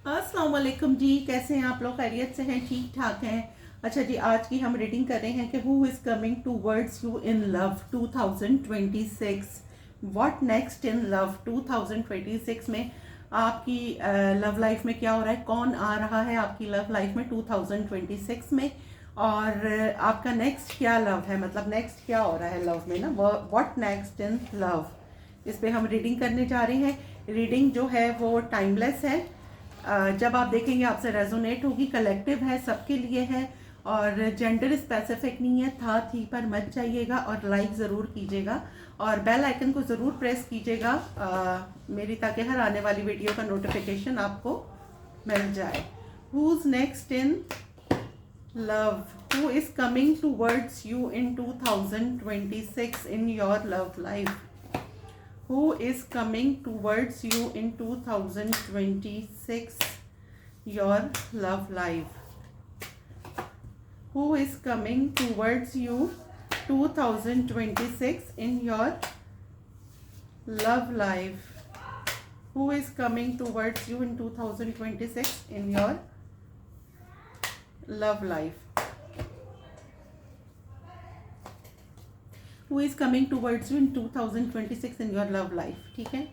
अस्सलाम वालेकुम जी, कैसे हैं आप लोग? खैरियत से हैं? ठीक ठाक हैं? अच्छा जी, आज की हम रीडिंग कर रहे हैं कि who is coming towards you in love 2026। What next in love 2026 में आपकी लव लाइफ में क्या हो रहा है? कौन आ रहा है आपकी लव लाइफ में 2026 में? और आपका नेक्स्ट क्या लव है, मतलब नेक्स्ट क्या हो रहा है लव में ना? व्हाट नेक्स्ट इन लव, इस पे हम रीडिंग करने जा रहे हैं। रीडिंग जो है वो टाइमलेस है। जब आप देखेंगे आपसे रेजोनेट होगी। कलेक्टिव है, सबके लिए है और जेंडर स्पेसिफिक नहीं है। था थी पर मत जाइएगा और लाइक ज़रूर कीजिएगा और बेल आइकन को ज़रूर प्रेस कीजिएगा मेरी, ताकि हर आने वाली वीडियो का नोटिफिकेशन आपको मिल जाए। Who's next in love, who is coming towards you in 2026 in your love life? Who is coming towards you in 2026 your love life? Who is coming towards you 2026 in your love life? Who is coming towards you in 2026 in your love life? Who is coming towards you in 2026 in your love life? ठीक है,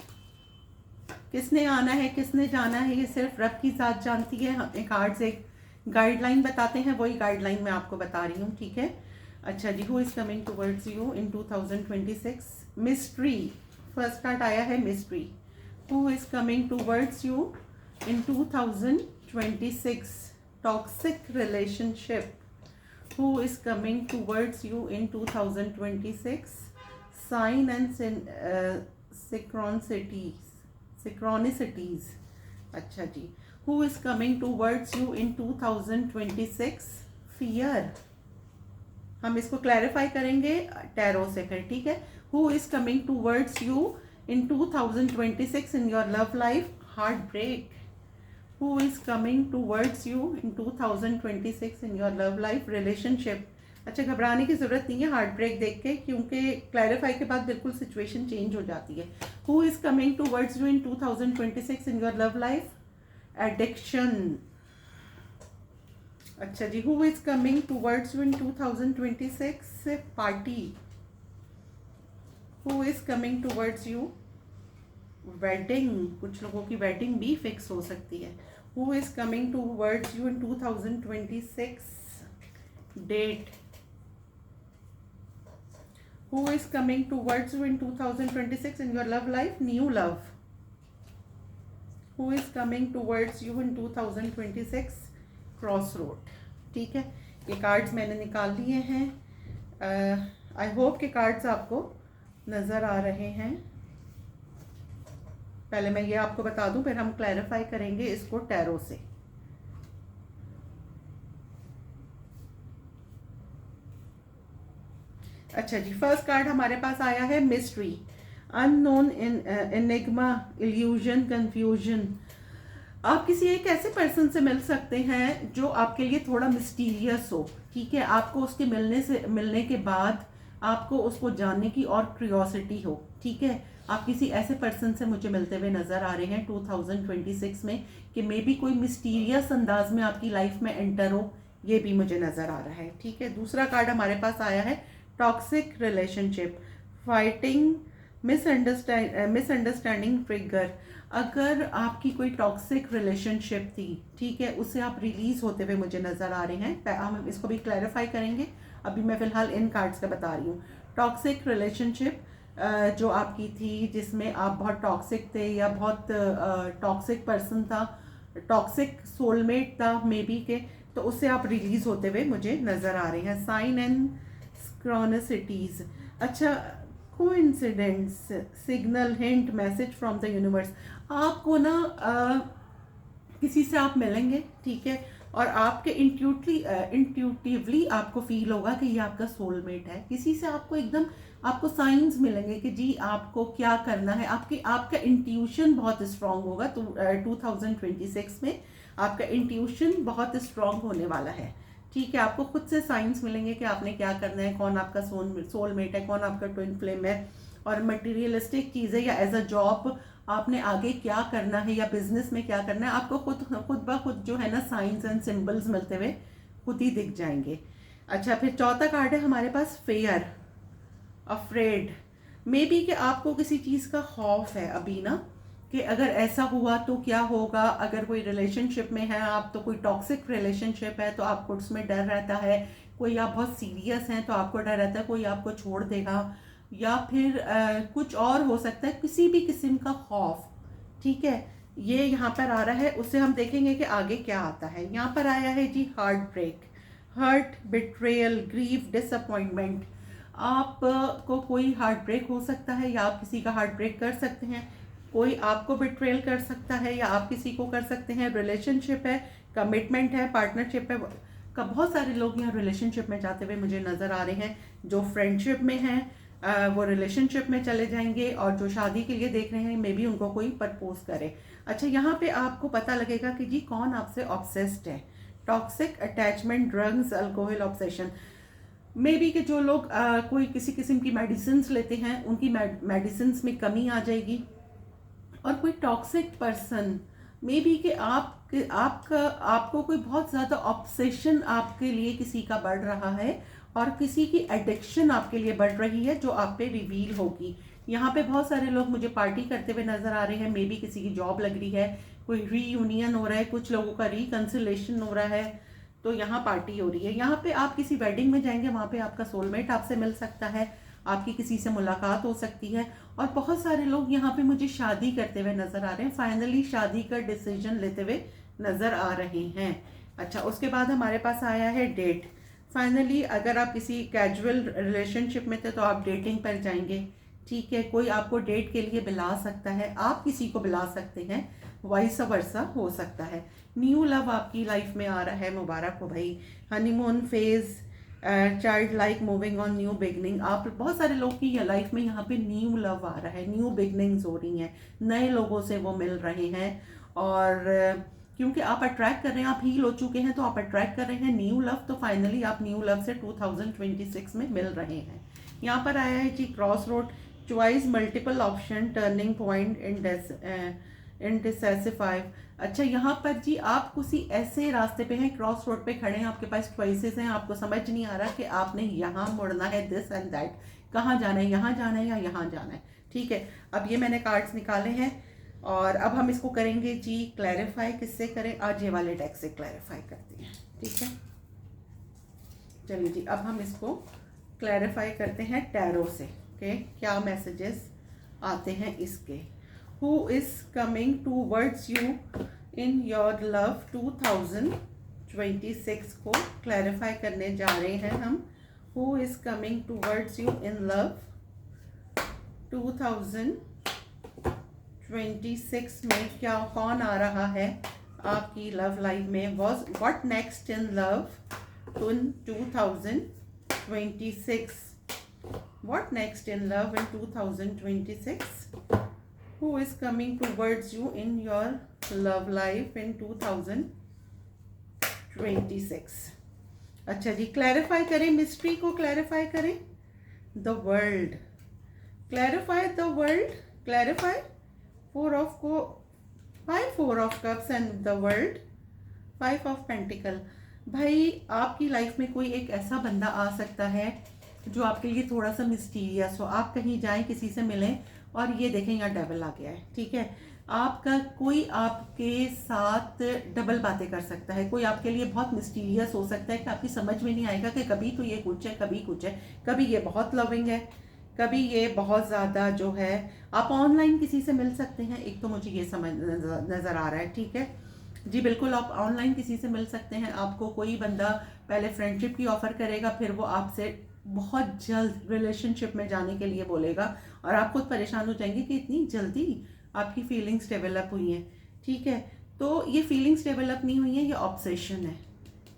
किसने आना है किसने जाना है ये सिर्फ रब की ज़ात जानती है। हमें कार्ड्स एक गाइडलाइन बताते हैं, वही गाइडलाइन मैं आपको बता रही हूँ। ठीक है, अच्छा जी, who is coming towards you in 2026? Mystery, first card आया है mystery. Who is coming towards you in 2026? Toxic relationship. Who is coming towards you in 2026? Sign and synchronicities. अच्छा जी, who is coming towards you in 2026? Fear। हम इसको clarify करेंगे tarot से फिर, ठीक है। Who is coming towards you in 2026 in your love life? Heartbreak। Who is coming towards you in 2026 in your love life? Relationship। अच्छा, घबराने की ज़रूरत नहीं है हार्ट ब्रेक देख के, क्योंकि क्लैरिफाई के बाद बिल्कुल सिचुएशन चेंज हो जाती है। Who is coming towards you in 2026 in your love life? Addiction। अच्छा जी, who is coming towards you in 2026? Party। Who is coming towards you? Wedding, कुछ लोगों की वेडिंग भी फिक्स हो सकती है। Who is coming towards you in 2026? Date। Who is coming towards you in 2026 in your love life? New love। Who is coming towards you in 2026? Crossroad। ठीक है, ये कार्ड्स मैंने निकाल लिए हैं। आई होप के कार्ड्स आपको नज़र आ रहे हैं। पहले मैं ये आपको बता दूं, फिर हम क्लैरिफाई करेंगे इसको टैरो से। अच्छा जी, फर्स्ट कार्ड हमारे पास आया है mystery, unknown, enigma, illusion, confusion. आप किसी एक ऐसे पर्सन से मिल सकते हैं जो आपके लिए थोड़ा मिस्टीरियस हो। ठीक है, आपको उसके मिलने के बाद आपको उसको जानने की और क्यूरियोसिटी हो। ठीक है, आप किसी ऐसे पर्सन से मुझे मिलते हुए नज़र आ रहे हैं 2026 में कि मे बी कोई मिस्टीरियस अंदाज में आपकी लाइफ में एंटर हो, ये भी मुझे नज़र आ रहा है। ठीक है, दूसरा कार्ड हमारे पास आया है toxic relationship, fighting, misunderstanding trigger. अगर आपकी कोई टॉक्सिक रिलेशनशिप थी, ठीक है, उससे आप रिलीज होते हुए मुझे नज़र आ रहे हैं। हम इसको भी क्लैरिफाई करेंगे, अभी मैं फ़िलहाल इन कार्ड्स का बता रही हूँ। टॉक्सिक रिलेशनशिप जो आपकी थी, जिसमें आप बहुत टॉक्सिक थे या बहुत टॉक्सिक पर्सन था, टॉक्सिक सोलमेट था मे बी के, तो उससे आप रिलीज होते हुए मुझे नज़र आ रहे हैं। Sign and synchronicities. अच्छा, coincidence, signal, hint, message from the universe. आपको ना किसी से आप मिलेंगे, ठीक है, और आपके इंट्यूटिवली आपको फील होगा कि ये आपका सोलमेट है। किसी से आपको एकदम आपको साइंस मिलेंगे कि जी आपको क्या करना है। आपका इंट्यूशन बहुत स्ट्रांग होगा। तो 2026 में आपका इंट्यूशन बहुत स्ट्रांग होने वाला है। ठीक है, आपको खुद से साइंस मिलेंगे कि आपने क्या करना है, कौन आपका सोलमेट है, कौन आपका ट्विन फ्लेम है। और मटेरियलिस्टिक चीज़ें या एज अ जॉब आपने आगे क्या करना है या बिजनेस में क्या करना है, आपको खुद ब खुद जो है ना साइंस एंड सिंबल्स मिलते हुए खुद ही दिख जाएंगे। अच्छा, फिर चौथा कार्ड है हमारे पास फेयर, अफ्रेड। मे बी कि आपको किसी चीज़ का खौफ है अभी ना, कि अगर ऐसा हुआ तो क्या होगा। अगर कोई रिलेशनशिप में है आप, तो कोई टॉक्सिक रिलेशनशिप है तो आपको उसमें डर रहता है। कोई आप बहुत सीरियस हैं तो आपको डर रहता है कोई आपको छोड़ देगा, या फिर कुछ और हो सकता है, किसी भी किस्म का खौफ। ठीक है, ये यहाँ पर आ रहा है। उससे हम देखेंगे कि आगे क्या आता है। यहाँ पर आया है जी heart break, hurt, betrayal, grief, disappointment. आप को कोई हार्ट ब्रेक हो सकता है या आप किसी का हार्ट ब्रेक कर सकते हैं। कोई आपको बिट्रेल कर सकता है या आप किसी को कर सकते हैं। रिलेशनशिप है, कमिटमेंट है, पार्टनरशिप है। का बहुत सारे लोग यहाँ रिलेशनशिप में जाते हुए मुझे नज़र आ रहे हैं। जो फ्रेंडशिप में हैं वो रिलेशनशिप में चले जाएंगे, और जो शादी के लिए देख रहे हैं मे बी उनको कोई प्रपोज करे। अच्छा, यहाँ पे आपको पता लगेगा कि जी कौन आपसे ऑब्सेस्ड है। Toxic attachment, drugs, alcohol obsession. May be कि जो लोग कोई किसी किस्म की मेडिसिन लेते हैं उनकी मेडिसिन में कमी आ जाएगी। और कोई टॉक्सिक पर्सन, मे बी कि आपको कोई बहुत ज़्यादा ऑब्सेशन आपके लिए किसी का बढ़ रहा है, और किसी की एडिक्शन आपके लिए बढ़ रही है जो आप पे रिवील होगी। यहाँ पे बहुत सारे लोग मुझे पार्टी करते हुए नजर आ रहे हैं। मे बी किसी की जॉब लग रही है, कोई रीयूनियन हो रहा है, कुछ लोगों का रिकंसिलेशन हो रहा है, तो यहाँ पार्टी हो रही है। यहाँ पे आप किसी वेडिंग में जाएंगे, वहाँ पे आपका सोलमेट आपसे मिल सकता है, आपकी किसी से मुलाकात हो सकती है। और बहुत सारे लोग यहाँ पे मुझे शादी करते हुए नजर आ रहे हैं, फाइनली शादी का डिसीजन लेते हुए नजर आ रहे हैं। अच्छा, उसके बाद हमारे पास आया है डेट। फाइनली अगर आप किसी कैजुअल रिलेशनशिप में थे तो आप डेटिंग पर जाएंगे। ठीक है, कोई आपको डेट के लिए बुला सकता है, आप किसी को बुला सकते हैं, वाइस वर्सा हो सकता है। न्यू लव आपकी लाइफ में आ रहा है, मुबारक हो भाई। Honeymoon phase, child like, moving on, new beginning. आप बहुत सारे लोग की लाइफ में यहाँ पे न्यू लव आ रहा है, न्यू बिगनिंग्स हो रही हैं, नए लोगों से वो मिल रहे हैं। और क्योंकि आप अट्रैक्ट कर रहे हैं, आप हील हो चुके हैं तो आप अट्रैक्ट कर रहे हैं न्यू लव, तो फाइनली आप न्यू लव से 2026 में मिल रहे हैं। यहाँ पर आया है जी cross road, choice, multiple option, turning point, indecisive. अच्छा, यहाँ पर जी आप किसी ऐसे रास्ते पे हैं, क्रॉस रोड पे खड़े हैं, आपके पास चॉइसेस हैं, आपको समझ नहीं आ रहा कि आपने यहाँ मुड़ना है, दिस एंड दैट, कहाँ जाना है, यहाँ जाना है या यहाँ जाना है। ठीक है, अब ये मैंने कार्ड्स निकाले हैं और अब हम इसको करेंगे जी क्लैरिफाई। किससे करें? आज ये वाले डेक से क्लैरिफाई करते हैं। ठीक है, चलिए जी, अब हम इसको क्लैरिफाई करते हैं टैरो से। ओके, क्या मैसेजेस आते हैं इसके। Who is coming towards you in your love 2026 को क्लैरिफाई करने जा रहे हैं हम। Who is coming towards you in love 2026 में क्या, कौन आ रहा है आपकी लव लाइफ में। What next in love in 2026? What next in love in 2026? Who is coming towards you in your love life in 2026? अच्छा जी, क्लैरिफाई करें, मिस्ट्री को क्लैरिफाई करें। The world, clarify the world, clarify four of cups and the world, 5 of pentacle. भाई आपकी life में कोई एक ऐसा बंदा आ सकता है जो आपके लिए थोड़ा सा मिस्टीरियस हो। आप कहीं जाएं, किसी से मिलें और ये देखें यहाँ डेविल आ गया है। ठीक है, आपका कोई आपके साथ डबल बातें कर सकता है, कोई आपके लिए बहुत मिस्टीरियस हो सकता है कि आपकी समझ में नहीं आएगा कि कभी तो ये कुछ है, कभी कुछ है, कभी ये बहुत लविंग है, कभी ये बहुत ज़्यादा जो है। आप ऑनलाइन किसी से मिल सकते हैं, एक तो मुझे ये समझ नज़र आ रहा है। ठीक है जी, बिल्कुल आप ऑनलाइन किसी से मिल सकते हैं। आपको कोई बंदा पहले फ्रेंडशिप की ऑफ़र करेगा, फिर वो आपसे बहुत जल्द रिलेशनशिप में जाने के लिए बोलेगा, और आप खुद परेशान हो जाएंगे कि इतनी जल्दी आपकी फीलिंग्स डेवलप हुई हैं। ठीक है, तो ये फीलिंग्स डेवलप नहीं हुई हैं, ये ऑब्सेशन है।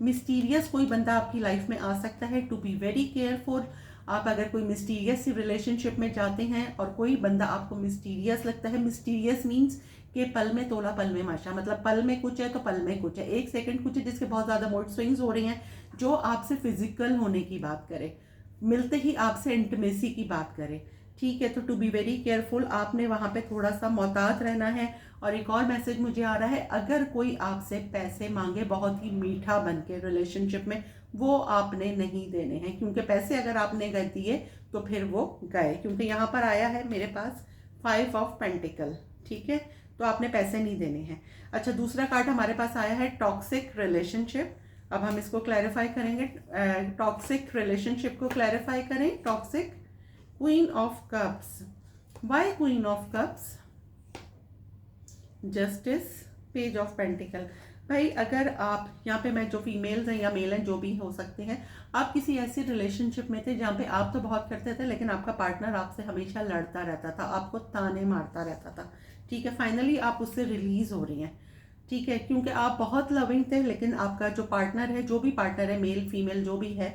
मिस्टीरियस कोई बंदा आपकी लाइफ में आ सकता है, टू बी वेरी केयरफुल। आप अगर कोई मिस्टीरियस रिलेशनशिप में जाते हैं और कोई बंदा आपको मिस्टीरियस लगता है, मिस्टीरियस मीन्स कि पल में तोला पल में माशा, मतलब पल में कुछ है तो पल में कुछ है, एक सेकंड कुछ है, जिसके बहुत ज़्यादा मूड स्विंग्स हो रही हैं, जो आपसे फिजिकल होने की बात करे, मिलते ही आपसे इंटीमेसी की बात करे। ठीक है। तो टू बी वेरी केयरफुल, आपने वहाँ पे थोड़ा सा मोहतात रहना है। और एक और मैसेज मुझे आ रहा है, अगर कोई आपसे पैसे मांगे बहुत ही मीठा बन के रिलेशनशिप में, वो आपने नहीं देने हैं, क्योंकि पैसे अगर आपने दिए तो फिर वो गए, क्योंकि यहाँ पर आया है मेरे पास 5 ऑफ पेंटिकल। ठीक है, तो आपने पैसे नहीं देने हैं। अच्छा, दूसरा कार्ड हमारे पास आया है टॉक्सिक रिलेशनशिप। अब हम इसको क्लैरिफाई करेंगे, टॉक्सिक रिलेशनशिप को क्लैरिफाई करें। Toxic, queen of cups, why queen of cups, justice, page of pentacle. भाई अगर आप यहाँ पे, मैं जो फीमेल्स हैं या मेल हैं जो भी हो सकते हैं, आप किसी ऐसी रिलेशनशिप में थे जहाँ पे आप तो बहुत करते थे लेकिन आपका पार्टनर आपसे हमेशा लड़ता रहता था, आपको ताने मारता रहता था। ठीक है, फाइनली आप उससे रिलीज हो रही हैं। ठीक है, क्योंकि आप बहुत लविंग थे लेकिन आपका जो पार्टनर है, जो भी पार्टनर है, मेल फीमेल जो भी है,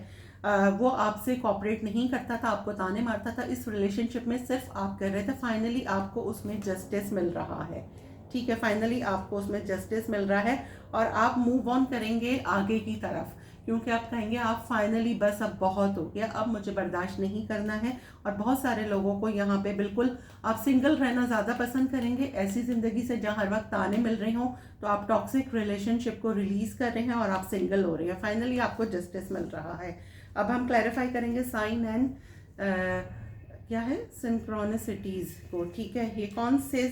वो आपसे कॉपरेट नहीं करता था, आपको ताने मारता था। इस रिलेशनशिप में सिर्फ आप कर रहे थे, फाइनली आपको उसमें जस्टिस मिल रहा है। ठीक है, फाइनली आपको उसमें जस्टिस मिल रहा है और आप मूव ऑन करेंगे आगे की तरफ, क्योंकि आप कहेंगे आप फाइनली बस अब बहुत हो गया, अब मुझे बर्दाश्त नहीं करना है। और बहुत सारे लोगों को यहाँ पे बिल्कुल आप सिंगल रहना ज़्यादा पसंद करेंगे, ऐसी ज़िंदगी से जहाँ हर वक्त ताने मिल रहे हों। तो आप टॉक्सिक रिलेशनशिप को रिलीज़ कर रहे हैं और आप सिंगल हो रहे हैं, फाइनली आपको जस्टिस मिल रहा है। अब हम क्लैरिफाई करेंगे साइन एंड क्या है, सिंक्रोनिसिटीज़ को। ठीक है, ये कौन से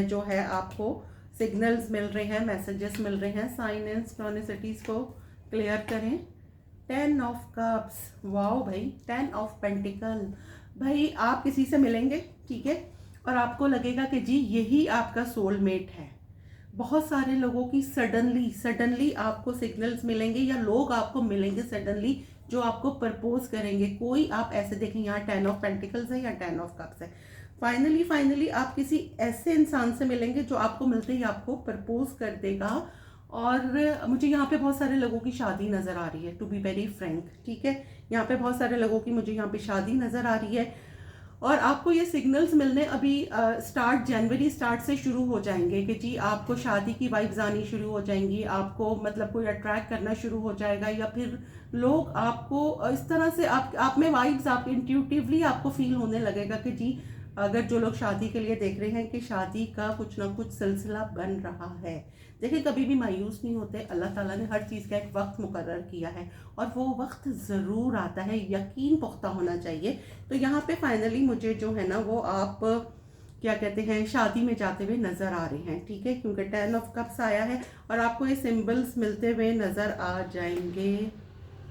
जो है आपको सिग्नल्स मिल रहे हैं, मैसेजेस मिल रहे हैं, साइन एंड सिंक्रोनिसिटीज़ को क्लियर करें। 10 ऑफ कप्स, वाओ भाई, 10 ऑफ पेंटिकल। भाई आप किसी से मिलेंगे, ठीक है, और आपको लगेगा कि जी यही आपका सोलमेट है। बहुत सारे लोगों की सडनली आपको सिग्नल्स मिलेंगे या लोग आपको मिलेंगे सडनली जो आपको प्रपोज करेंगे। कोई आप ऐसे देखें, यहाँ 10 ऑफ पेंटिकल्स है या 10 ऑफ कप्स है। फाइनली आप किसी ऐसे इंसान से मिलेंगे जो आपको मिलते ही आपको प्रपोज कर देगा। और मुझे यहाँ पे बहुत सारे लोगों की शादी नज़र आ रही है, टू बी वेरी फ्रैंक। ठीक है, यहाँ पे बहुत सारे लोगों की मुझे यहाँ पे शादी नज़र आ रही है और आपको ये सिग्नल्स मिलने अभी जनवरी स्टार्ट से शुरू हो जाएंगे कि जी आपको शादी की वाइब्स आनी शुरू हो जाएंगी, आपको मतलब कोई अट्रैक्ट करना शुरू हो जाएगा, या फिर लोग आपको इस तरह से आप में वाइब्स, आप इंट्यूटिवली आपको फील होने लगेगा कि जी अगर जो लोग शादी के लिए देख रहे हैं कि शादी का कुछ ना कुछ सिलसिला बन रहा है। देखिए, कभी भी मायूस नहीं होते, अल्लाह ताला ने हर चीज़ का एक वक्त मुकर्रर किया है और वो वक्त ज़रूर आता है, यकीन पुख्ता होना चाहिए। तो यहाँ पे फाइनली मुझे जो है ना वो आप क्या कहते हैं, शादी में जाते हुए नज़र आ रहे हैं। ठीक है, क्योंकि 10 ऑफ कप्स आया है और आपको ये सिम्बल्स मिलते हुए नज़र आ जाएंगे।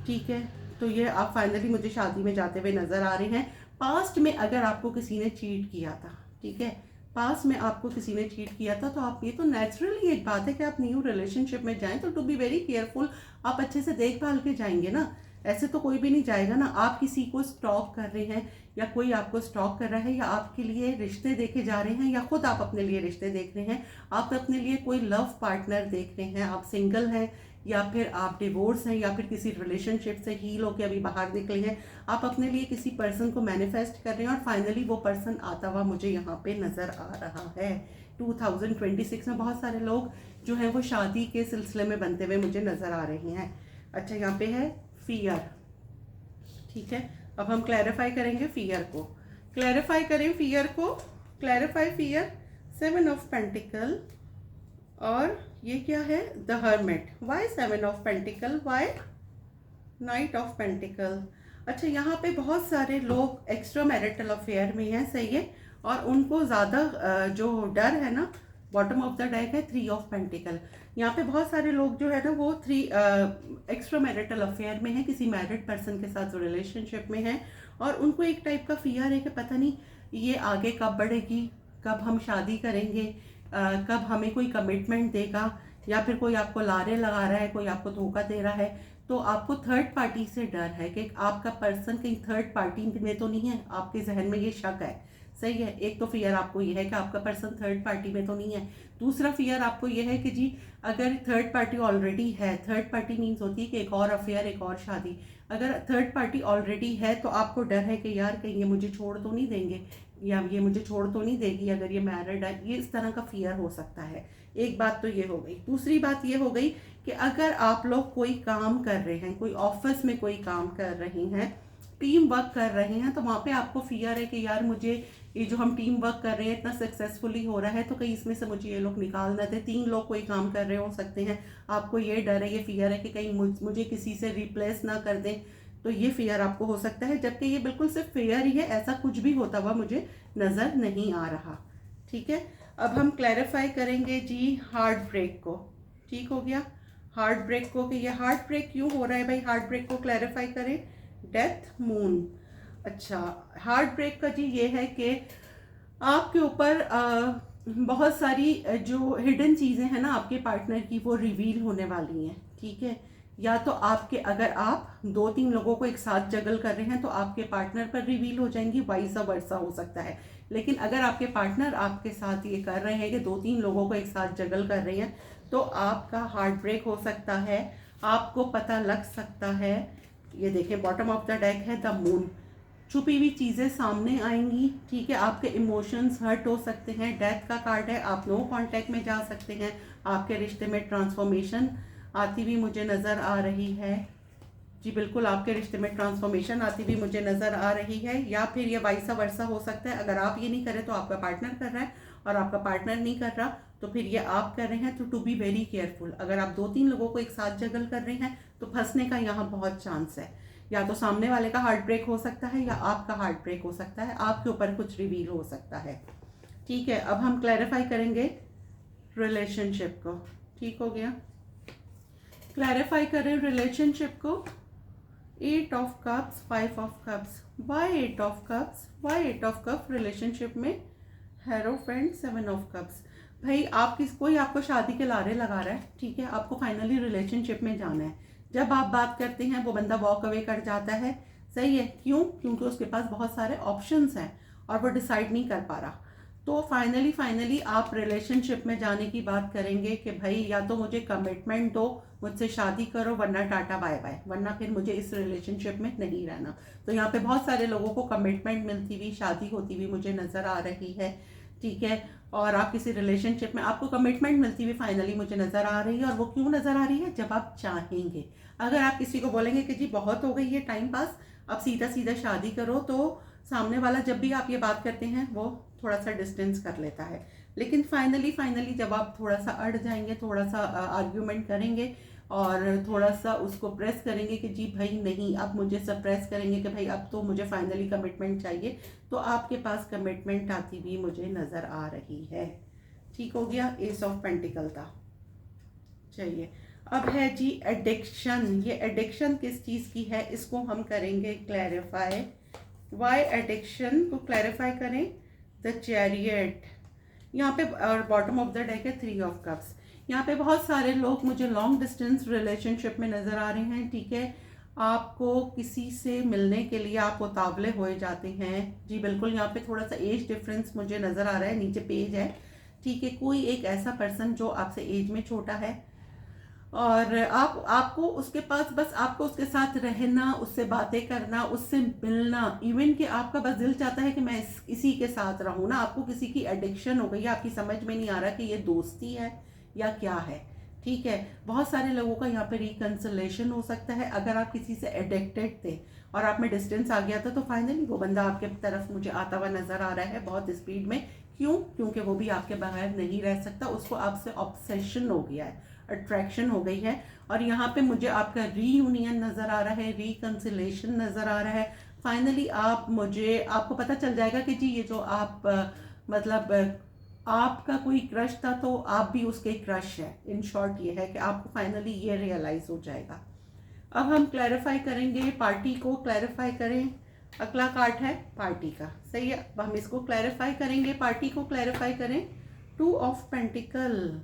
ठीक है, तो ये आप फाइनली मुझे शादी में जाते हुए नज़र आ रहे हैं। पास्ट में अगर आपको किसी ने चीट किया था, ठीक है, पास्ट में आपको किसी ने चीट किया था, तो आप ये तो नेचुरली एक बात है कि आप न्यू रिलेशनशिप में जाएं तो टू बी वेरी केयरफुल, आप अच्छे से देखभाल के जाएंगे ना। ऐसे तो कोई भी नहीं जाएगा ना। आप किसी को स्टॉक कर रहे हैं या कोई आपको स्टॉक कर रहा है या आपके लिए रिश्ते देखे जा रहे हैं या खुद आप अपने लिए रिश्ते देख रहे हैं, आप अपने लिए कोई लव पार्टनर देख रहे हैं, आप सिंगल हैं या फिर आप डिवोर्स हैं या फिर किसी रिलेशनशिप से हील होकर अभी बाहर निकले हैं, आप अपने लिए किसी पर्सन को मैनिफेस्ट कर रहे हैं और फाइनली वो पर्सन आता हुआ मुझे यहाँ पे नज़र आ रहा है। 2026 में बहुत सारे लोग जो हैं वो शादी के सिलसिले में बनते हुए मुझे नज़र आ रहे हैं। अच्छा, यहाँ पे है फियर। ठीक है, अब हम क्लैरिफाई करेंगे फियर को। क्लैरिफाई करें फियर को, क्लैरिफाई फियर। 7 ऑफ पेंटिकल और ये क्या है, the hermit. Why 7 of pentacle, why knight of pentacle. अच्छा, यहाँ पे बहुत सारे लोग एक्स्ट्रा मैरिटल अफेयर में हैं, सही है, और उनको ज़्यादा जो डर है ना, बॉटम ऑफ द डेक है 3 ऑफ पेंटिकल। यहाँ पे बहुत सारे लोग जो है ना वो 3 एक्स्ट्रा मैरिटल अफेयर में हैं, किसी मैरिड पर्सन के साथ रिलेशनशिप में हैं और उनको एक टाइप का फियर है कि पता नहीं ये आगे कब बढ़ेगी, कब हम शादी करेंगे, कब हमें कोई कमिटमेंट देगा, या फिर कोई आपको लारे लगा रहा है, कोई आपको धोखा दे रहा है। तो आपको थर्ड पार्टी से डर है कि आपका पर्सन कहीं थर्ड पार्टी में तो नहीं है, आपके जहन में ये शक है, सही है। एक तो फियर आपको ये है कि आपका पर्सन थर्ड पार्टी में तो नहीं है। दूसरा फियर आपको ये है कि जी अगर थर्ड पार्टी ऑलरेडी है, थर्ड पार्टी मीन्स होती है कि एक और अफेयर, एक और शादी, अगर थर्ड पार्टी ऑलरेडी है तो आपको डर है कि यार कहीं ये मुझे छोड़ तो नहीं देंगे या ये मुझे छोड़ तो नहीं देगी अगर ये मैरिड है, ये इस तरह का फियर हो सकता है। एक बात तो ये हो गई। दूसरी बात ये हो गई कि अगर आप लोग कोई काम कर रहे हैं, कोई ऑफिस में कोई काम कर रहे हैं, टीम वर्क कर रहे हैं तो वहाँ पे आपको फियर है कि यार मुझे ये जो हम टीम वर्क कर रहे हैं इतना सक्सेसफुली हो रहा है तो कहीं इसमें से मुझे ये लोग निकाल ना दे। 3 लोग कोई काम कर रहे हो सकते हैं, आपको ये डर है, ये फियर है कि कहीं मुझे किसी से रिप्लेस ना कर दें, तो ये फियर आपको हो सकता है। जबकि ये बिल्कुल सिर्फ फियर ही है, ऐसा कुछ भी होता हुआ मुझे नज़र नहीं आ रहा। ठीक है, अब हम क्लैरिफाई करेंगे जी हार्ट ब्रेक को। ठीक हो गया, हार्ट ब्रेक को कि ये हार्ट ब्रेक क्यों हो रहा है भाई, हार्ट ब्रेक को क्लैरिफाई करें। डेथ मून, अच्छा हार्ट ब्रेक का जी ये है कि आपके ऊपर बहुत सारी जो हिडन चीज़ें हैं ना आपके पार्टनर की वो रिवील होने वाली हैं। ठीक है, या तो आपके अगर आप 2-3 लोगों को एक साथ जगल कर रहे हैं तो आपके पार्टनर पर रिवील हो जाएंगी, वाइस वर्सा हो सकता है। लेकिन अगर आपके पार्टनर आपके साथ ये कर रहे हैं कि 2-3 लोगों को एक साथ जगल कर रहे हैं तो आपका हार्ट ब्रेक हो सकता है, आपको पता लग सकता है। ये देखें बॉटम ऑफ द डेक है द मून, छुपी हुई चीज़ें सामने आएंगी। ठीक है, आपके इमोशंस हर्ट हो सकते हैं। डेथ का कार्ड है, आप नो कांटेक्ट में जा सकते हैं। आपके रिश्ते में ट्रांसफॉर्मेशन आती हुई मुझे नज़र आ रही है। जी बिल्कुल, आपके रिश्ते में ट्रांसफॉर्मेशन आती हुई मुझे नज़र आ रही है। या फिर ये वाइसा वर्सा हो सकता है, अगर आप ये नहीं करें तो आपका पार्टनर कर रहा है, और आपका पार्टनर नहीं कर रहा तो फिर ये आप कर रहे हैं। तो टू बी वेरी केयरफुल, अगर आप 2-3 लोगों को एक साथ जगल कर रहे हैं तो फंसने का यहाँ बहुत चांस है। या तो सामने वाले का हार्ट ब्रेक हो सकता है या आपका हार्ट ब्रेक हो सकता है, आपके ऊपर कुछ रिवील हो सकता है। ठीक है, अब हम क्लैरिफाई करेंगे रिलेशनशिप को। ठीक हो गया, क्लैरिफाई करें रिलेशनशिप को। 8 of cups, 5 of cups, why 8 of cups, why 8 of cup relationship में। हेरोफेंट 7 ऑफ कप्स, भाई कोई आपको शादी के लारे लगा रहा है। ठीक है, आपको फाइनली रिलेशनशिप में जाना है। जब आप बात करते हैं वो बंदा वॉक अवे कर जाता है। सही है, क्यों? क्योंकि उसके पास बहुत सारे ऑप्शंस हैं और वो डिसाइड नहीं कर पा रहा। तो फाइनली आप रिलेशनशिप में जाने की बात करेंगे कि भाई या तो मुझे कमिटमेंट दो, मुझसे शादी करो, वरना टाटा बाय बाय, वरना फिर मुझे इस रिलेशनशिप में नहीं रहना। तो यहाँ पे बहुत सारे लोगों को कमिटमेंट मिलती हुई, शादी होती हुई मुझे नज़र आ रही है। ठीक है, और आप किसी रिलेशनशिप में आपको कमिटमेंट मिलती हुई फाइनली मुझे नज़र आ रही है। और वो क्यों नज़र आ रही है? जब आप चाहेंगे। अगर आप किसी को बोलेंगे कि जी बहुत हो गई है टाइम पास, अब सीधा सीधा शादी करो, तो सामने वाला जब भी आप ये बात करते हैं वो थोड़ा सा डिस्टेंस कर लेता है। लेकिन फाइनली जब आप थोड़ा सा अड़ जाएंगे, थोड़ा सा आर्ग्यूमेंट करेंगे और थोड़ा सा उसको प्रेस करेंगे कि जी भाई नहीं, अब मुझे सप्रेस करेंगे कि भाई अब तो मुझे फाइनली कमिटमेंट चाहिए, तो आपके पास कमिटमेंट आती हुई मुझे नज़र आ रही है। ठीक हो गया, एस ऑफ पेंटिकल था। चलिए, अब है जी एडिक्शन। ये एडिक्शन किस चीज़ की है, इसको हम करेंगे क्लैरिफाई। वाई एडिक्शन को क्लैरिफाई करें। द चैरियट, यहाँ पे और बॉटम ऑफ द डेक है 3 ऑफ कप्स। यहाँ पे बहुत सारे लोग मुझे लॉन्ग डिस्टेंस रिलेशनशिप में नज़र आ रहे हैं। ठीक है, आपको किसी से मिलने के लिए आप उतावले हो जाते हैं। जी बिल्कुल, यहाँ पे थोड़ा सा एज डिफरेंस मुझे नज़र आ रहा है, नीचे पेज है। ठीक है, कोई एक ऐसा पर्सन जो आपसे एज में छोटा है और आपको उसके पास बस आपको उसके साथ रहना, उससे बातें करना, उससे मिलना, इवन कि आपका बस दिल चाहता है कि मैं इसी के साथ रहूं ना। आपको किसी की एडिक्शन हो गई है, आपकी समझ में नहीं आ रहा कि ये दोस्ती है या क्या है। ठीक है, बहुत सारे लोगों का यहाँ पे रिकंसिलेशन हो सकता है। अगर आप किसी से एडिक्टेड थे और आप में डिस्टेंस आ गया था तो फाइनली वो बंदा आपके तरफ मुझे आता हुआ नजर आ रहा है बहुत स्पीड में। क्यों? क्योंकि वो भी आपके बगैर नहीं रह सकता, उसको आपसे ऑब्सेशन हो गया है, अट्रैक्शन हो गई है। और यहाँ पे मुझे आपका रीयूनियन नज़र आ रहा है, रिकंसिलेशन नज़र आ रहा है। फाइनली आपको पता चल जाएगा कि जी ये जो आप मतलब आपका कोई क्रश था तो आप भी उसके क्रश है। इन शॉर्ट ये है कि आपको फाइनली ये रियलाइज हो जाएगा। अब हम क्लैरिफाई करेंगे, पार्टी को क्लैरिफाई करें। अगला कार्ड है पार्टी का, सही है। अब हम इसको क्लैरिफाई करेंगे, पार्टी को क्लैरिफाई करें। 2 of pentacle,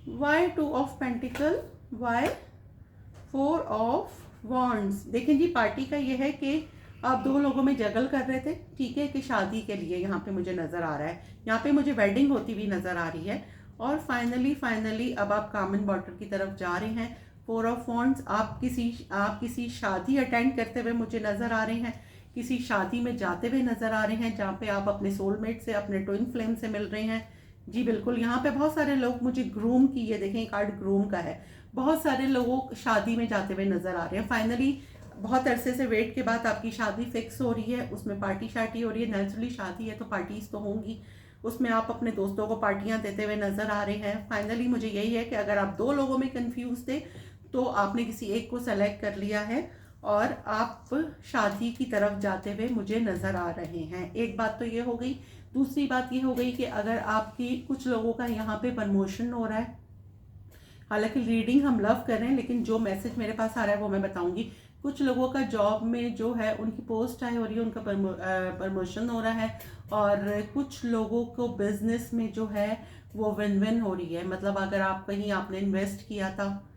why 2 of pentacle, why 4 of wands. देखें जी, पार्टी का ये है कि आप 2 लोगों में जगल कर रहे थे। ठीक है, कि शादी के लिए यहाँ पे मुझे नज़र आ रहा है, यहाँ पे मुझे वेडिंग होती हुई नज़र आ रही है। और फाइनली अब आप कॉमन बॉर्डर की तरफ जा रहे हैं। 4 ऑफ वॉन्ड्स, आप किसी शादी अटेंड करते हुए मुझे नज़र आ रहे हैं, किसी शादी में जाते हुए नज़र आ रहे हैं जहाँ पे आप अपने सोलमेट से, अपने ट्विन फ्लेम से मिल रहे हैं। जी बिल्कुल, यहाँ पे बहुत सारे लोग मुझे ग्रूम की, ये देखें कार्ड ग्रूम का है, बहुत सारे लोगों शादी में जाते हुए नज़र आ रहे हैं। फाइनली बहुत अरसे से वेट के बाद आपकी शादी फिक्स हो रही है, उसमें पार्टी शार्टी हो रही है। नेचुरली शादी है तो पार्टीज तो होंगी, उसमें आप अपने दोस्तों को पार्टियां देते हुए नजर आ रहे हैं। फाइनली मुझे यही है कि अगर आप दो लोगों में कंफ्यूज थे तो आपने किसी एक को सेलेक्ट कर लिया है और आप शादी की तरफ जाते हुए मुझे नजर आ रहे हैं। एक बात तो ये हो गई। दूसरी बात ये हो गई कि अगर आपकी कुछ लोगों का यहाँ पे प्रमोशन हो रहा है, हालांकि रीडिंग हम लव कर रहे हैं लेकिन जो मैसेज मेरे पास आ रहा है वो मैं बताऊंगी। कुछ लोगों का जॉब में जो है उनकी पोस्ट आई हो रही है, उनका प्रमोशन हो रहा है। और कुछ लोगों को बिजनेस में जो है वो विन विन हो रही है। मतलब अगर आप कहीं आपने इन्वेस्ट किया था,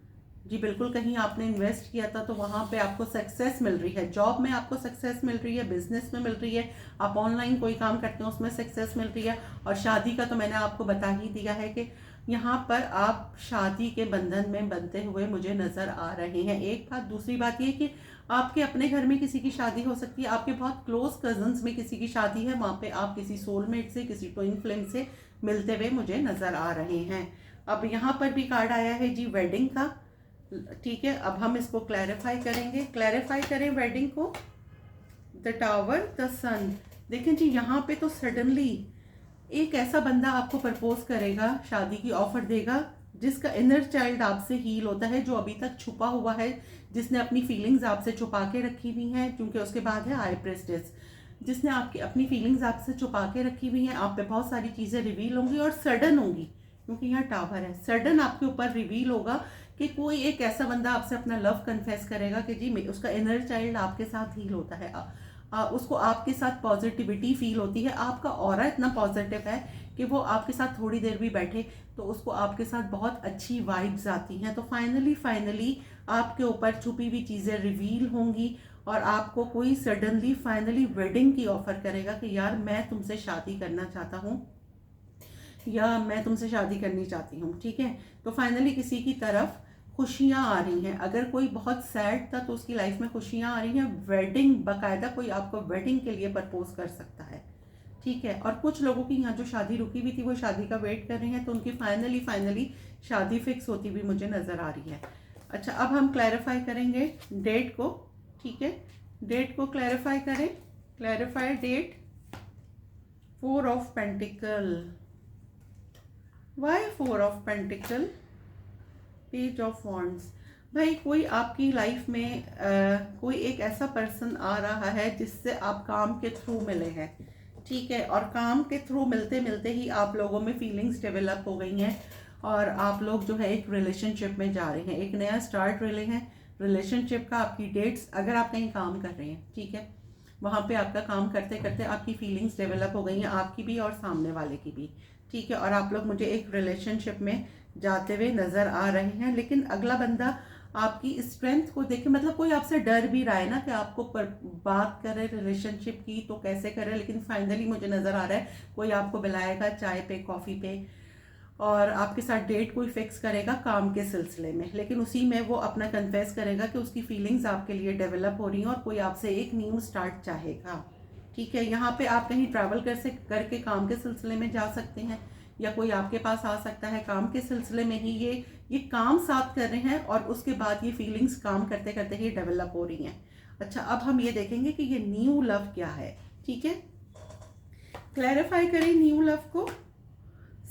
जी बिल्कुल, कहीं आपने इन्वेस्ट किया था तो वहाँ पे आपको सक्सेस मिल रही है। जॉब में आपको सक्सेस मिल रही है, बिजनेस में मिल रही है, आप ऑनलाइन कोई काम करते हैं उसमें सक्सेस मिल रही है। और शादी का तो मैंने आपको बता ही दिया है कि यहाँ पर आप शादी के बंधन में बंधते हुए मुझे नज़र आ रहे हैं। एक बात। दूसरी बात ये कि आपके अपने घर में किसी की शादी हो सकती है, आपके बहुत क्लोज कजन्स में किसी की शादी है, वहाँ पे आप किसी सोलमेट से, किसी ट्विन फ्लेम से मिलते हुए मुझे नज़र आ रहे हैं। अब यहाँ पर भी कार्ड आया है जी वेडिंग का। ठीक है, अब हम इसको क्लैरिफाई करेंगे। क्लैरिफाई करें वेडिंग को। द टावर, द सन। देखें जी, यहाँ पे तो सडनली एक ऐसा बंदा आपको प्रपोज करेगा, शादी की ऑफर देगा, जिसका इनर चाइल्ड आपसे हील होता है, जो अभी तक छुपा हुआ है, जिसने अपनी फीलिंग्स आपसे छुपा के रखी हुई हैं। क्योंकि उसके बाद है हाई प्रेस्टेस, जिसने आपकी अपनी फीलिंग्स आपसे छुपा के रखी हुई हैं। आप पे बहुत सारी चीज़ें रिवील होंगी और सडन होंगी, क्योंकि यहाँ टावर है। सडन आपके ऊपर रिवील होगा कि कोई एक ऐसा बंदा आपसे अपना लव कन्फेस करेगा कि जी उसका इनर चाइल्ड आपके साथ हील होता है। उसको आपके साथ पॉजिटिविटी फील होती है, आपका ऑरा इतना पॉजिटिव है कि वो आपके साथ थोड़ी देर भी बैठे तो उसको आपके साथ बहुत अच्छी वाइब्स आती हैं। तो फाइनली आपके ऊपर छुपी हुई चीज़ें रिवील होंगी और आपको कोई सडनली फाइनली वेडिंग की ऑफर करेगा कि यार मैं तुमसे शादी करना चाहता हूँ या मैं तुमसे शादी करनी चाहती हूँ। ठीक है, तो फाइनली किसी की तरफ खुशियाँ आ रही हैं। अगर कोई बहुत सैड था तो उसकी लाइफ में खुशियाँ आ रही हैं। वेडिंग, बाकायदा कोई आपको वेडिंग के लिए प्रपोज कर सकता है। ठीक है, और कुछ लोगों की यहाँ जो शादी रुकी हुई थी वो शादी का वेट कर रहे हैं, तो उनकी फाइनली शादी फिक्स होती हुई मुझे नज़र आ रही है। अच्छा, अब हम क्लैरिफाई करेंगे डेट को। ठीक है, डेट को क्लैरिफाई करें। Clarify date. 4 of pentacle. Why 4 of pentacle? Page of wands. भाई कोई आपकी लाइफ में कोई एक ऐसा पर्सन आ रहा है जिससे आप काम के थ्रू मिले हैं। ठीक है, और काम के थ्रू मिलते मिलते ही आप लोगों में फीलिंग्स डेवलप हो गई हैं और आप लोग जो है एक रिलेशनशिप में जा रहे हैं, एक नया स्टार्ट ले हैं रिलेशनशिप का। आपकी डेट्स, अगर आप कहीं काम कर रहे हैं, ठीक है, वहाँ पे आपका काम करते करते आपकी फीलिंग्स डेवलप हो गई हैं, आपकी भी और सामने वाले की भी। ठीक है, और आप लोग मुझे एक रिलेशनशिप में जाते हुए नज़र आ रहे हैं। लेकिन अगला बंदा आपकी स्ट्रेंथ को देखे, मतलब कोई आपसे डर भी रहा है ना कि आपको बात करे रिलेशनशिप की तो कैसे करे। लेकिन फाइनली मुझे नज़र आ रहा है कोई आपको बुलाएगा चाय पे, कॉफ़ी पे, और आपके साथ डेट कोई फिक्स करेगा काम के सिलसिले में। लेकिन उसी में वो अपना कन्फेस करेगा कि उसकी फीलिंग्स आपके लिए डेवलप हो रही हैं और कोई आपसे एक न्यू स्टार्ट चाहेगा। ठीक है, यहाँ पे आप कहीं ट्रैवल करके काम के सिलसिले में जा सकते हैं, या कोई आपके पास आ सकता है काम के सिलसिले में ही। ये काम साथ कर रहे हैं और उसके बाद ये फीलिंग्स काम करते करते ही डेवलप हो रही हैं। अच्छा, अब हम ये देखेंगे कि ये न्यू लव क्या है। ठीक है, क्लैरिफाई करें न्यू लव को।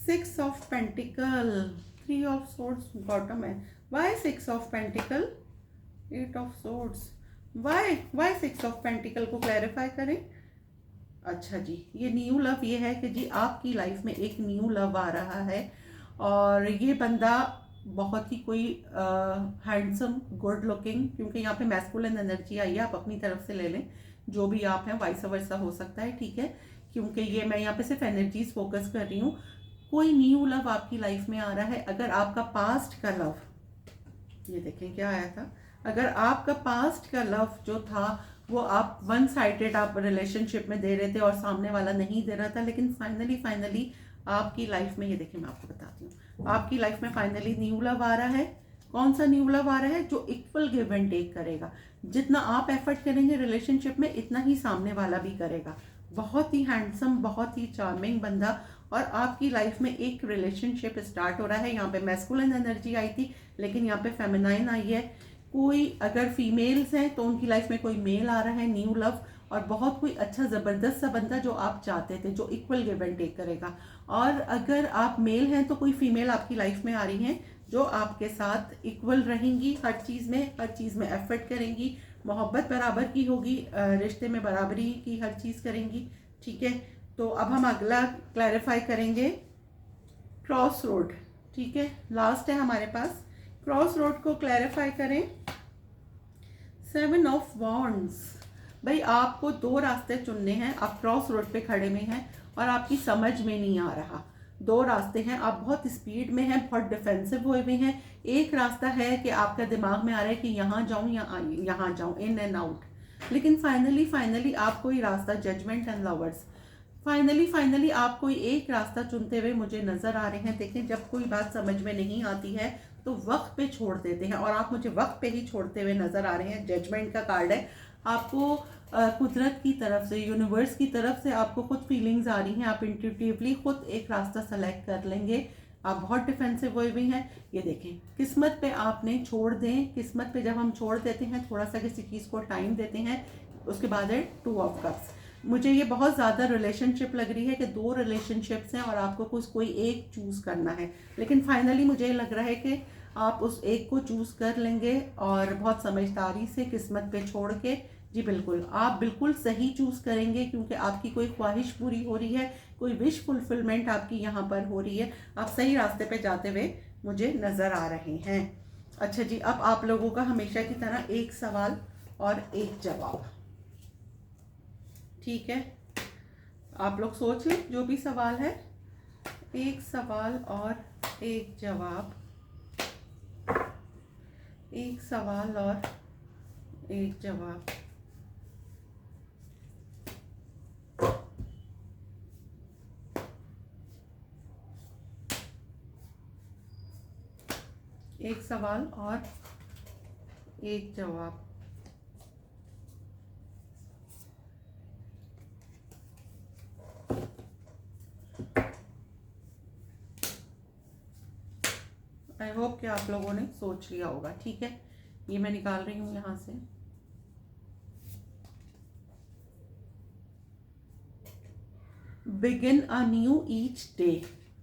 6 of pentacle, 3 of swords bottom है। Why 6 of pentacle? 8 of swords. Why 6 of pentacle को क्लैरिफाई करें। अच्छा जी, ये न्यू लव ये है कि जी आपकी लाइफ में एक न्यू लव आ रहा है और ये बंदा बहुत ही कोई हैंडसम, गुड लुकिंग, क्योंकि यहाँ पे मैस्कुलिन एनर्जी आई है, आप अपनी तरफ से ले लें, जो भी आप हैं वाइस वर्सा हो सकता है। ठीक है, क्योंकि ये मैं यहाँ पे सिर्फ एनर्जीज फोकस कर रही हूँ। कोई न्यू लव आपकी लाइफ में आ रहा है। अगर आपका पास्ट का लव, ये देखें क्या आया था, अगर आपका पास्ट का लव जो था वो आप वन साइडेड आप रिलेशनशिप में दे रहे थे और सामने वाला नहीं दे रहा था, लेकिन फाइनली आपकी लाइफ में, ये देखिए मैं आपको बताती हूँ, आपकी लाइफ में फाइनली न्यू लव आ रहा है। कौन सा न्यू लव आ रहा है? जो इक्वल गिव एंड टेक करेगा। जितना आप एफर्ट करेंगे रिलेशनशिप में, इतना ही सामने वाला भी करेगा। बहुत ही हैंडसम, बहुत ही चार्मिंग बंदा, और आपकी लाइफ में एक रिलेशनशिप स्टार्ट हो रहा है। यहाँ पे मैस्कुलिन एनर्जी आई थी, लेकिन यहाँ पे फेमिनाइन आई है। कोई अगर फीमेल्स हैं तो उनकी लाइफ में कोई मेल आ रहा है, न्यू लव, और बहुत कोई अच्छा ज़बरदस्त सा बंदा जो आप चाहते थे, जो इक्वल गिव एंड टेक करेगा। और अगर आप मेल हैं तो कोई फीमेल आपकी लाइफ में आ रही हैं जो आपके साथ इक्वल रहेंगी, हर चीज़ में एफर्ट करेंगी, मोहब्बत बराबर की होगी, रिश्ते में बराबरी की हर चीज़ करेंगी। ठीक है, तो अब हम अगला क्लैरिफाई करेंगे क्रॉस रोड। ठीक है, लास्ट है हमारे पास, क्रॉस रोड को क्लैरिफाई करें। 7 ऑफ वॉन्ड्स। भाई आपको 2 रास्ते चुनने हैं, आप क्रॉस रोड पे खड़े में हैं और आपकी समझ में नहीं आ रहा। 2 रास्ते हैं, आप बहुत स्पीड में हैं, बहुत डिफेंसिव हुए हुए हैं। एक रास्ता है कि आपका दिमाग में आ रहा है कि यहाँ जाऊँ या यहाँ जाऊँ, इन एंड आउट, लेकिन फाइनली आप कोई रास्ता, जजमेंट एंड लवर्स, फाइनली आप कोई एक रास्ता चुनते हुए मुझे नज़र आ रहे हैं। देखें, जब कोई बात समझ में नहीं आती है तो वक्त पे छोड़ देते हैं, और आप मुझे वक्त पे ही छोड़ते हुए नज़र आ रहे हैं। जजमेंट का कार्ड है, आपको कुदरत की तरफ से, यूनिवर्स की तरफ से आपको खुद फीलिंग्स आ रही हैं, आप इंट्यूटिवली खुद एक रास्ता सेलेक्ट कर लेंगे। आप बहुत डिफेंसिव हुए हुए हैं। ये देखें, किस्मत पे आपने छोड़ दें। किस्मत पे जब हम छोड़ देते हैं, थोड़ा सा किसी चीज़ को टाइम देते हैं, उसके बाद है 2 ऑफ कप्स। मुझे ये बहुत ज़्यादा रिलेशनशिप लग रही है कि 2 रिलेशनशिप्स हैं और आपको कोई एक चूज़ करना है, लेकिन फाइनली मुझे लग रहा है कि आप उस एक को चूज़ कर लेंगे, और बहुत समझदारी से, किस्मत पे छोड़ के। जी बिल्कुल, आप बिल्कुल सही चूज़ करेंगे, क्योंकि आपकी कोई ख्वाहिश पूरी हो रही है, कोई विश फुलफिलमेंट आपकी यहाँ पर हो रही है। आप सही रास्ते पे जाते हुए मुझे नज़र आ रहे हैं। अच्छा जी, अब आप लोगों का हमेशा की तरह एक सवाल और एक जवाब। ठीक है, आप लोग सोच लें जो भी सवाल है, एक सवाल और एक जवाब, एक सवाल और एक जवाब। एक सवाल और एक जवाब। आई होप कि आप लोगों ने सोच लिया होगा। ठीक है, ये मैं निकाल रही हूँ यहाँ से। Begin a knew each day.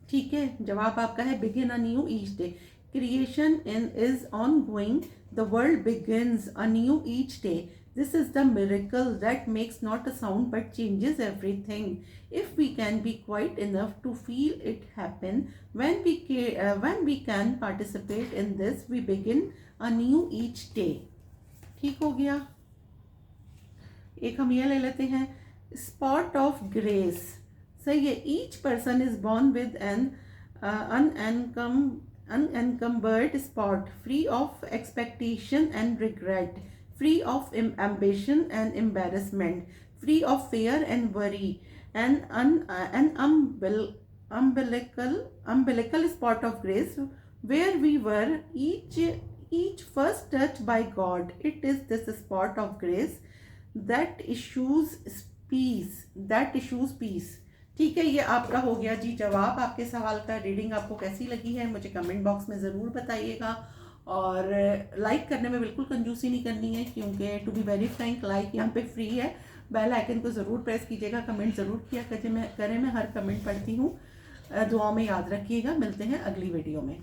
ठीक है, जवाब आपका है begin a knew each day. Creation is ongoing. The world begins anew each day. This is the miracle that makes not a sound but changes everything. If we can be quiet enough to feel it happen, when we can participate in this, we begin anew each day. ठीक हो गया। एक हम ये ले लेते हैं, spot of grace। सही है, each person is born with an unencumbered spot, free of expectation and regret, free of ambition and embarrassment, free of fear and worry, an umbilical spot of grace, where we were each first touched by God. It is this spot of grace that issues peace. ठीक है, ये आपका हो गया जी जवाब आपके सवाल का। रीडिंग आपको कैसी लगी है मुझे कमेंट बॉक्स में ज़रूर बताइएगा, और लाइक करने में बिल्कुल कंजूसी नहीं करनी है, क्योंकि to be very frank like यहाँ पे फ्री है। बेल आइकन को ज़रूर प्रेस कीजिएगा, कमेंट ज़रूर किया करें, मैं हर कमेंट पढ़ती हूँ। दुआ में याद रखिएगा। मिलते हैं अगली वीडियो में।